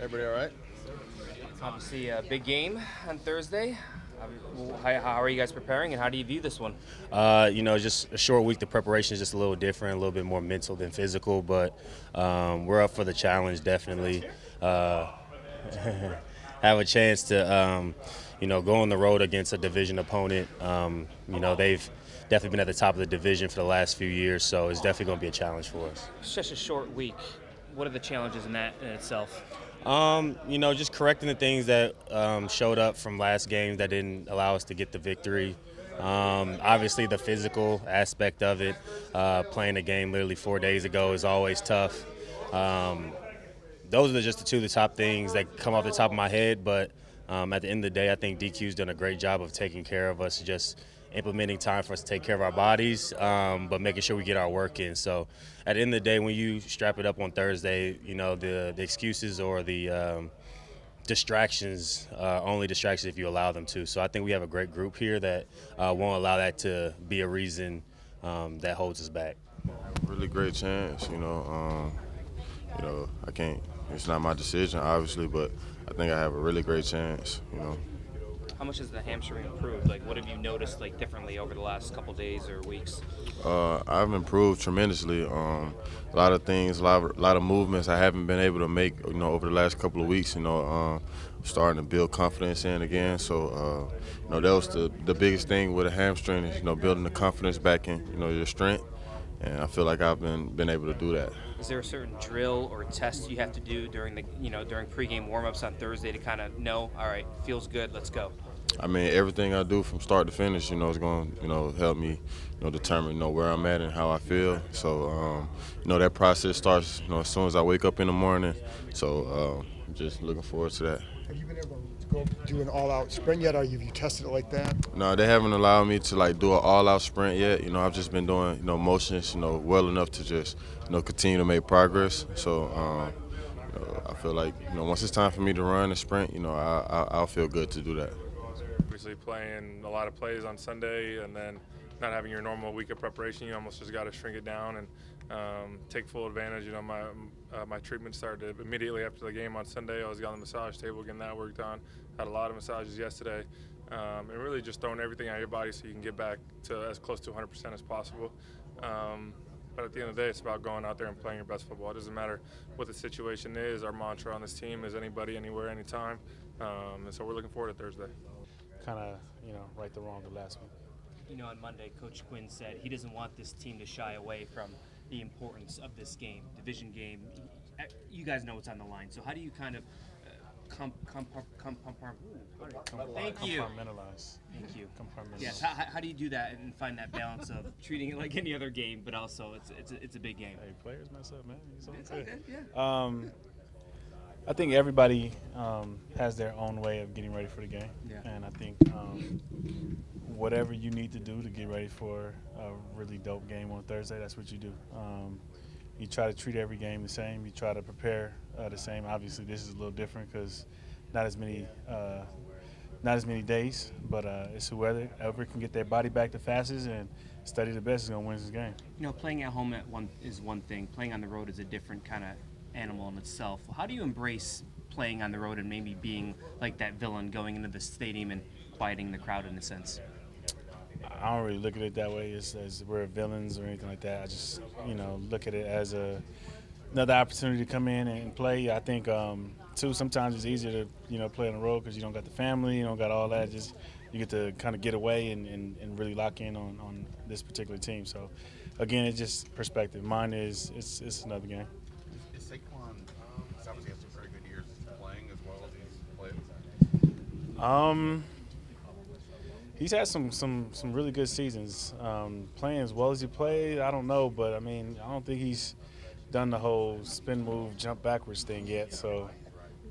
Everybody all right? Obviously, a big game on Thursday. How are you guys preparing, and how do you view this one? Just a short week. The preparation is just a little different, a little bit more mental than physical, but we're up for the challenge, definitely. Uh, have a chance to, go on the road against a division opponent. They've definitely been at the top of the division for the last few years, so it's definitely going to be a challenge for us. It's just a short week. What are the challenges in that in itself? Just correcting the things that showed up from last game that didn't allow us to get the victory. Obviously, the physical aspect of it, playing a game literally 4 days ago is always tough. Those are just the top things that come off the top of my head. But at the end of the day, I think DQ's done a great job of taking care of us, just implementing time for us to take care of our bodies, but making sure we get our work in. So at the end of the day, when you strap it up on Thursday, the excuses or the distractions are only distractions if you allow them to. So I think we have a great group here that won't allow that to be a reason that holds us back. Really great chance, I can't. It's not my decision, obviously, but I think I have a really great chance. How much has the hamstring improved? Like, what have you noticed differently over the last couple days or weeks? I've improved tremendously. A lot of things, a lot of movements I haven't been able to make, over the last couple of weeks. Starting to build confidence in again. So, that was the biggest thing with a hamstring is, building the confidence back in, your strength. And I feel like I've been able to do that. Is there a certain drill or test you have to do during during pregame warm-ups on Thursday to kind of know, all right, feels good, let's go? I mean, everything I do from start to finish, is going to, help me, determine, where I'm at and how I feel. So, that process starts, as soon as I wake up in the morning. So, just looking forward to that. Have you been able to go do an all-out sprint yet, or have you tested it like that? No, they haven't allowed me to do an all-out sprint yet. I've just been doing, motions, well enough to just, continue to make progress. So, I feel like, once it's time for me to run and sprint, I'll feel good to do that. Obviously playing a lot of plays on Sunday and then not having your normal week of preparation, you almost just got to shrink it down and take full advantage. My treatment started immediately after the game on Sunday. I was on the massage table getting that worked on. Had a lot of massages yesterday, and really just throwing everything out of your body so you can get back to as close to 100% as possible. But at the end of the day, it's about going out there and playing your best football. It doesn't matter what the situation is. Our mantra on this team is anybody, anywhere, anytime. And so we're looking forward to Thursday. Kind of, right the wrong of last week. On Monday, Coach Quinn said he doesn't want this team to shy away from the importance of this game, division game. You guys know what's on the line. So how do you kind of Thank you. Compartmentalize. Thank you. Compartmentalize. Yes. How do you do that and find that balance of treating it like any other game, but also it's a big game? Hey, players mess up, man. It's okay. Yeah. I think everybody has their own way of getting ready for the game, and I think whatever you need to do to get ready for a really dope game on Thursday, that's what you do. You try to treat every game the same. You try to prepare the same. Obviously, this is a little different because not as many days, but it's whoever can get their body back the fastest and study the best is going to win this game. Playing at home is one thing. Playing on the road is a different kind of animal in itself. How do you embrace playing on the road and maybe being like that villain going into the stadium and quieting the crowd in a sense? I don't really look at it that way as we're villains or anything like that. I just, look at it as another opportunity to come in and play. I think, too, sometimes it's easier to, play on the road because you don't got the family, you don't got all that. Just you get to kind of get away and really lock in on this particular team. So, again, it's just perspective. Mine is it's another game. Is Saquon, he's obviously had some very good years playing as well as he's played? He's had some really good seasons. Playing as well as he played, I don't know, but I don't think he's done the whole spin move, jump backwards thing yet. So,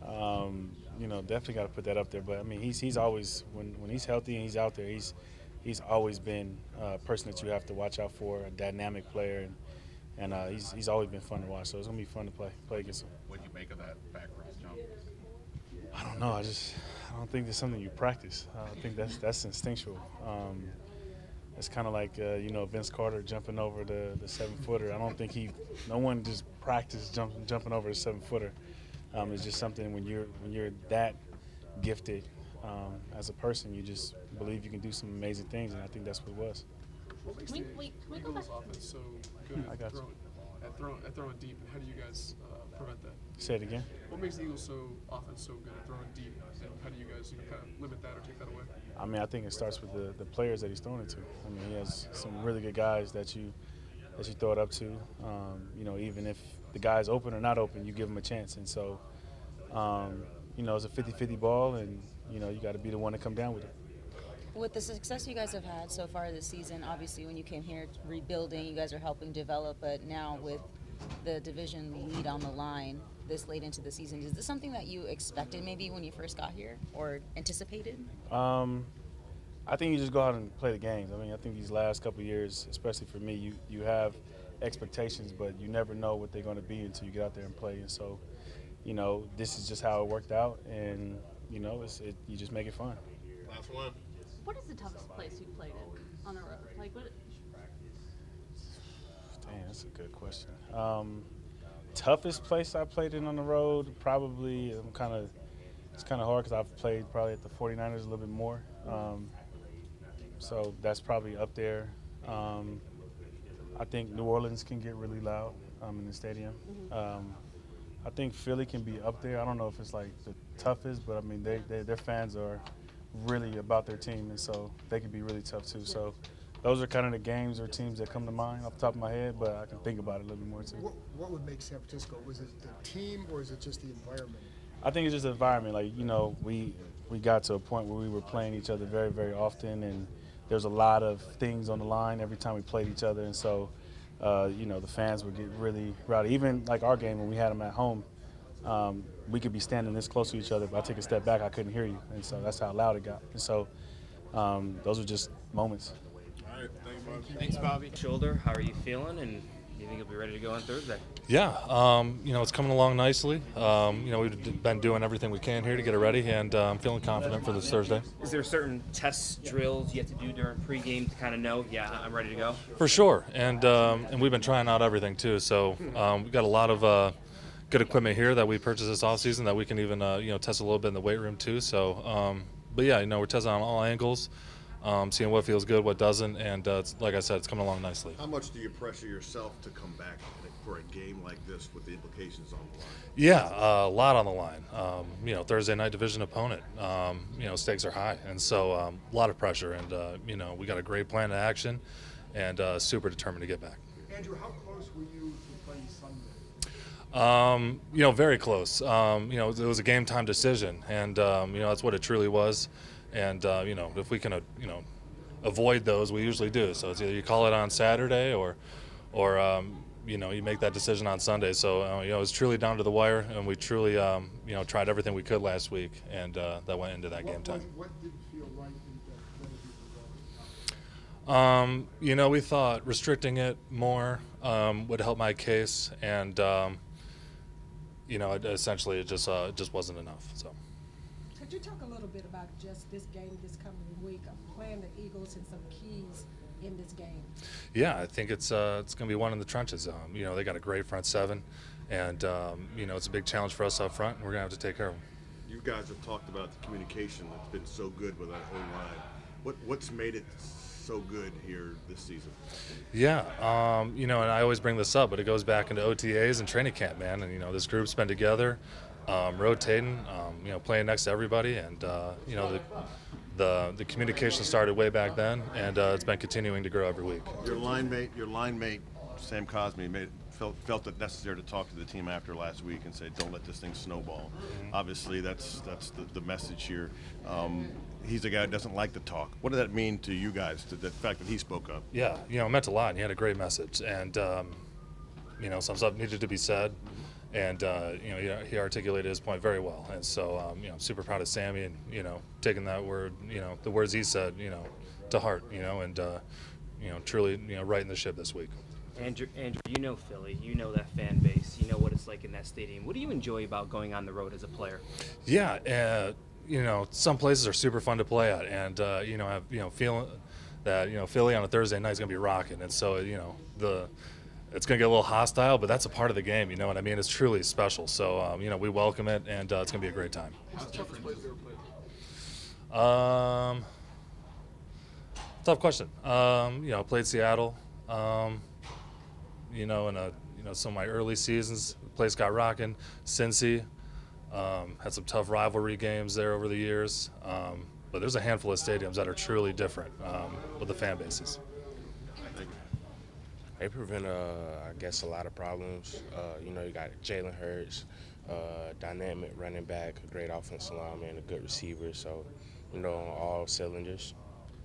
definitely got to put that up there. But he's always when he's healthy and he's out there, he's always been a person that you have to watch out for, a dynamic player, and he's always been fun to watch. So it's gonna be fun to play against him. What do you make of that backwards jump? I don't know. I don't think it's something you practice. I think that's instinctual. It's kind of like Vince Carter jumping over the 7-footer. I don't think no one just practiced jumping over the 7-footer. It's just something when you're that gifted as a person, you just believe you can do some amazing things, and I think that's what it was. What makes the Eagles offense so good at throwing deep, and how do you guys prevent that? Say it again. What makes the Eagles offense so good at throwing deep, and how do you guys kind of limit that or take that away? I mean, I think it starts with the players that he's throwing it to. I mean, he has some really good guys that you throw it up to. Even if the guy's open or not open, you give him a chance. And so, it's a 50-50 ball, and you got to be the one to come down with it. With the success you guys have had so far this season, obviously when you came here rebuilding, you guys are helping develop, but now with the division lead on the line this late into the season, is this something that you expected maybe when you first got here or anticipated? I think you just go out and play the games. I mean, I think these last couple of years, especially for me, you have expectations, but you never know what they're going to be until you get out there and play. And so, this is just how it worked out, and, you just make it fun. Last one. What is the toughest place you've played in on the road? Like what? Damn, that's a good question. Toughest place I played in on the road, probably. It's kind of hard because I've played probably at the 49ers a little bit more. So that's probably up there. I think New Orleans can get really loud in the stadium. I think Philly can be up there. I don't know if it's like the toughest, but I mean their fans are really about their team, and so they can be really tough too. So those are kind of the games or teams that come to mind off the top of my head, but I can think about it a little bit more too. What would make San Francisco? Was it the team or is it just the environment? I think it's just the environment. Like, we got to a point where we were playing each other very, very often, and there's a lot of things on the line every time we played each other, and so the fans would get really rowdy. Even like our game when we had them at home, we could be standing this close to each other, but I take a step back, I couldn't hear you, and so that's how loud it got. And so those were just moments. All right, thanks, Bobby. Thanks, Bobby. Shoulder, how are you feeling, and do you think you'll be ready to go on Thursday? Yeah, it's coming along nicely. We've been doing everything we can here to get it ready, and I'm feeling confident for this Thursday. Is there certain test drills you have to do during pregame to kind of know, yeah, I'm ready to go? For sure, and we've been trying out everything too. So we've got a lot of good equipment here that we purchased this offseason that we can even test a little bit in the weight room too. So, but yeah, we're testing on all angles. Seeing what feels good, what doesn't, and like I said, it's coming along nicely. How much do you pressure yourself to come back for a game like this with the implications on the line? Yeah, a lot on the line. Thursday night division opponent. Stakes are high, and so a lot of pressure, and we got a great plan of action, and super determined to get back. Andrew, how close were you to playing Sunday? Very close. It was a game time decision, and that's what it truly was. And if we can, avoid those, we usually do. So it's either you call it on Saturday, or you make that decision on Sunday. So it was truly down to the wire, and we truly tried everything we could last week, and that went into that game time. What didn't feel right in that? We thought restricting it more would help my case, and essentially it just wasn't enough. So. Could you talk a little bit about just this game this coming week, playing the Eagles and some keys in this game? Yeah, I think it's going to be one in the trenches. They got a great front seven, and it's a big challenge for us up front, and we're going to have to take care of them. You guys have talked about the communication that's been so good with that O-line. What's made it so good here this season? Yeah, and I always bring this up, but it goes back into OTAs and training camp, man. And this group's been together. Rotating, playing next to everybody, and the communication started way back then, and it's been continuing to grow every week. Your line mate, Sam Cosme, felt it necessary to talk to the team after last week and say, "Don't let this thing snowball." Mm-hmm. Obviously, that's the message here. He's a guy that doesn't like to talk. What did that mean to you guys? The fact that he spoke up? Yeah, it meant a lot. And he had a great message, and some stuff needed to be said. And he articulated his point very well, and so I'm super proud of Sammy, and taking that word, the words he said, to heart, and truly, righting the ship this week. Andrew, Philly, that fan base, what it's like in that stadium. What do you enjoy about going on the road as a player? Yeah, some places are super fun to play at, and feeling that Philly on a Thursday night is gonna be rocking, and so it's going to get a little hostile, but that's a part of the game, you know what I mean? It's truly special. So, you know, we welcome it, and it's going to be a great time. What's the toughest place you ever played? Tough question. You know, played Seattle, you know, in some of my early seasons. The place got rocking. Cincy, had some tough rivalry games there over the years. But there's a handful of stadiums that are truly different with the fan bases. They prevent, I guess, a lot of problems. You know, you got Jalen Hurts, dynamic running back, a great offensive lineman, a good receiver. So, you know, on all cylinders.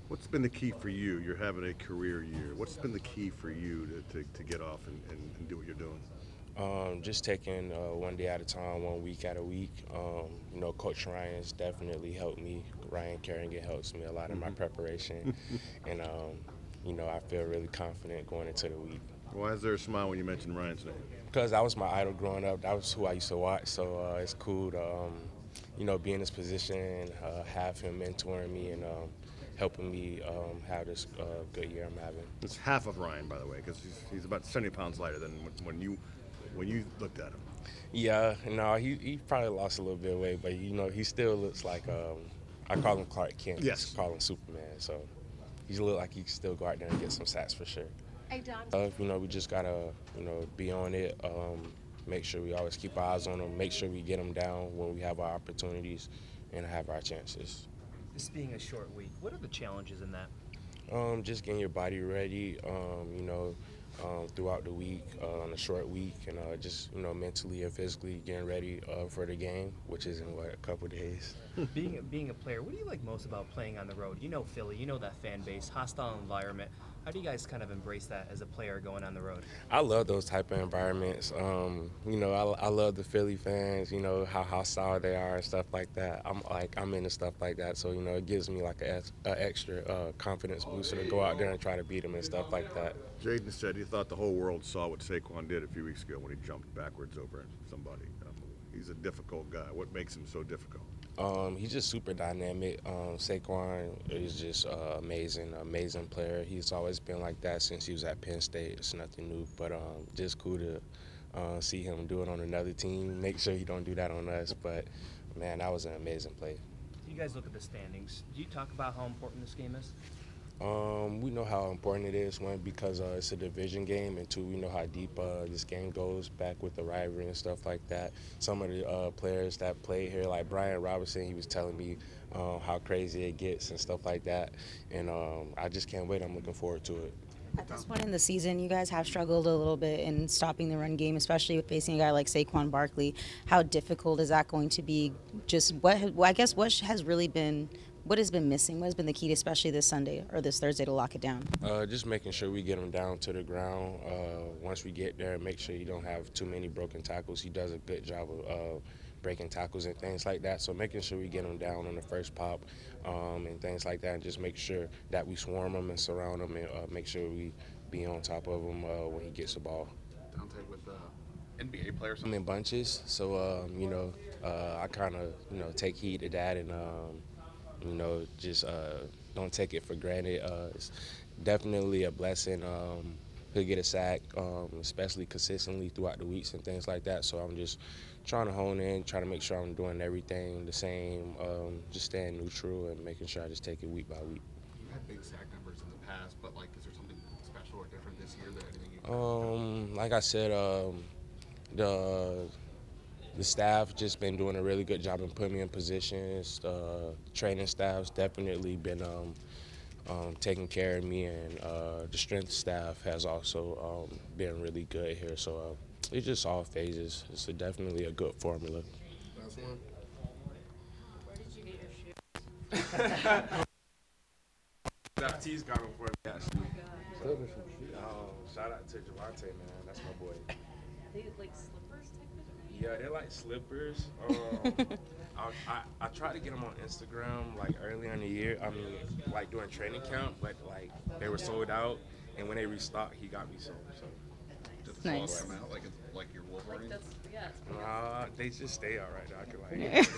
What's been the key for you? You're having a career year. What's been the key for you to get off and do what you're doing? Just taking one day at a time, 1 week at a week. You know, Coach Ryan's definitely helped me. Ryan Kerrigan helps me a lot in my preparation. And, you know, I feel really confident going into the week. Why is there a smile when you mention Ryan's name? Because that was my idol growing up. That was who I used to watch. So it's cool to, you know, be in this position, have him mentoring me and helping me have this good year I'm having. It's half of Ryan, by the way, because he's about 70 pounds lighter than when you looked at him. Yeah, no, he probably lost a little bit of weight, but, you know, he still looks like, I call him Clark Kent. Yes. I call him Superman. So he look like he can still go out there and get some sacks for sure. Hey, Dante. You know, we just got to, you know, be on it, make sure we always keep our eyes on them, make sure we get them down when we have our opportunities and have our chances. This being a short week, what are the challenges in that? Just getting your body ready, you know, throughout the week, on a short week, and just, you know, mentally and physically getting ready for the game, which is in, a couple days. Being a player, what do you like most about playing on the road? You know Philly, you know that fan base, hostile environment. How do you guys kind of embrace that as a player going on the road? I love those type of environments. You know, I love the Philly fans, you know, how hostile they are and stuff like that. I'm into stuff like that, so, you know, it gives me like an extra confidence booster to go out there and try to beat them and stuff like that. Jaden said he thought the whole world saw what Saquon did a few weeks ago when he jumped backwards over somebody. He's a difficult guy. What makes him so difficult? He's just super dynamic. Saquon is just amazing player. He's always been like that since he was at Penn State. It's nothing new, but just cool to see him do it on another team. Make sure he don't do that on us, but man, that was an amazing play. You guys look at the standings. Do you talk about how important this game is? We know how important it is, one, because it's a division game, and two, we know how deep this game goes back with the rivalry and stuff like that. Some of the players that play here, like Brian Robinson, he was telling me how crazy it gets and stuff like that, and I just can't wait. I'm looking forward to it. At this point in the season, you guys have struggled a little bit in stopping the run game, especially with facing a guy like Saquon Barkley. How difficult is that going to be? Just what has been missing? What has been the key, especially this Sunday or this Thursday, to lock it down? Just making sure we get him down to the ground. Once we get there, make sure you don't have too many broken tackles. He does a good job of breaking tackles and things like that. So making sure we get him down on the first pop and things like that, and just make sure that we swarm him and surround him and make sure we be on top of him when he gets the ball. Dante, with NBA players, I'm in bunches, so you know, I kind of, you know, take heed of that and you know, just don't take it for granted. It's definitely a blessing. He'll get a sack, especially consistently throughout the weeks and things like that. So I'm just trying to hone in, trying to make sure I'm doing everything the same, just staying neutral and making sure I just take it week by week. You had big sack numbers in the past, but like, is there something special or different this year that anything you? Like I said, the staff just been doing a really good job in putting me in positions. Training staff's definitely been taking care of me, and the strength staff has also been really good here. So it's just all phases. It's definitely a good formula. Last one. Where did you get your shoes? That T's got them for me, actually. Shout out to Dante, man. That's my boy. Are they like slippers technically? Yeah, they're like slippers. I tried to get them on Instagram like earlier in the year. I mean, like during training camp, but like they were sold out, and when they restocked, he got me some. So just nice. Them out like your Wolverine. Nah, they just stay all right. I could like.